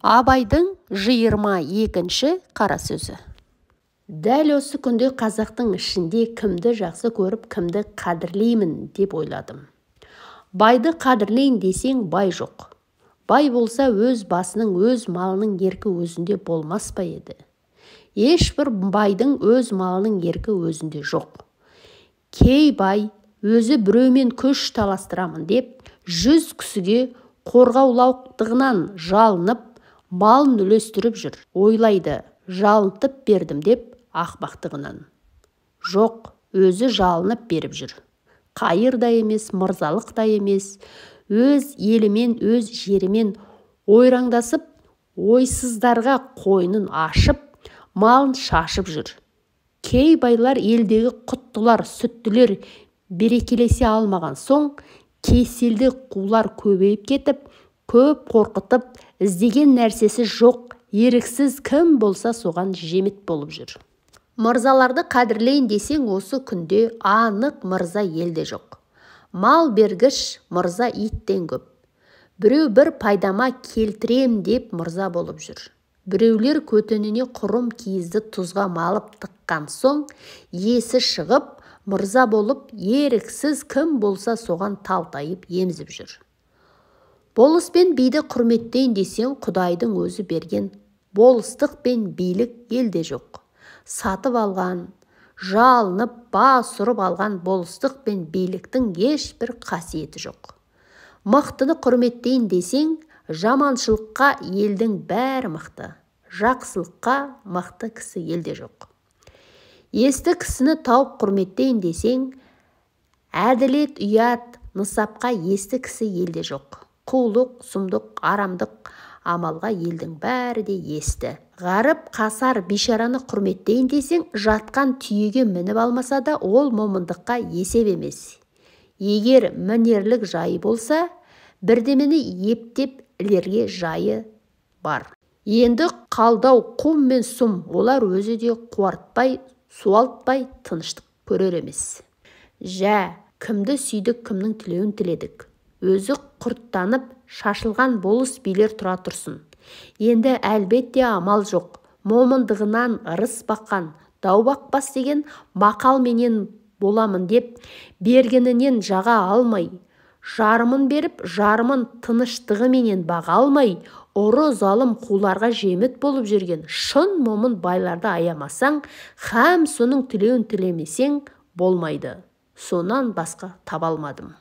Абайдың 22-ші қара сөзі. Дәл осы күнде қазақтың ішінде кімді жақсы көріп, кімді қадірлеймін деп ойладым. Байды қадірлейін десең, бай жоқ. Бай болса өз басының, өз малының еркі өзінде болмас па еді. Ешбір байдың өз малының еркі өзінде жоқ. Кей бай өзі біреумен күш таластырамын деп, 100 кісіге қорғаулауықтығынан жалынып, малын үлестіріп жүр. Ойлайды, жалынтып бердім деп ақбақтығынан. Жоқ, өзі жалынып беріп жүр. Қайыр да емес, мырзалық та емес, өз елімен, өз жерімен ойраңдасып, ойсыздарға қойнын ашып, малын шашып жүр. Кей байлар елдегі құттылар, сүттілер берекелесе алмаған соң, кеселді қулар көбейіп кетіп, көп қорқытып, іздеген нәрсесі жоқ, еріксіз кім болса соған жемет болып жүр. Мырзаларды қадірлейін десең, осы күнде анық мырза елде жоқ. Мал бергіш мырза иттен көп. Біреу бір пайдама келтірем деп мырза болып жүр. Біреулер көтеніне құрым киізді тұзға малып тыққан соң, есі шығып, мырза болып, еріксіз кім болса соған талтайып емзіп жүр. Болыс пен биді құрметтейін десең, Құдайдың өзі берген. Болыстық пен билік елде жоқ. Сатып алған, жалынып, бас ұрып алған болыстық пен биліктің ешбір қасиеті жоқ. Мықтыны құрметтейін десең, жаманшылыққа елдің бәрі мықты. Жақсылыққа мықты кісі елде жоқ. Есті кісіні тауып құрметтейін десең, әділет, ұят, нысапқа есті кісі елде жоқ. Қулық, сұмдық, арамдық амалға елдің бәрі де есті. Ғарып, қасар, бишараны құрметтейін десең, жатқан түйеге мініп алмаса да, ол момындыққа есеп емес. Егер мінерлік жайы болса, бірдемені ептеп ілерге жайы бар. Енді қалдау, құм мен сұм, олар өзі де қуартпай, суалтпай тыныштық көрер емес. Жә, кімді сүйдік, кімнің тілеуін тіледік. Өзі құрттанып, шашылған болыс билер тұра тұрсын. Енді әлбетте амал жоқ. Момындығынан ырыс баққан, дау бақпас деген мақалменен боламын деп, бергенінен жаға алмай, жарымын беріп, жарымын тыныштығыменен баға алмай, ұры залым қуларға жемет болып жүрген шын момын байларды аямасаң, һәм соның тілеуін тілемесең болмайды. Сонан басқа таба алмадым.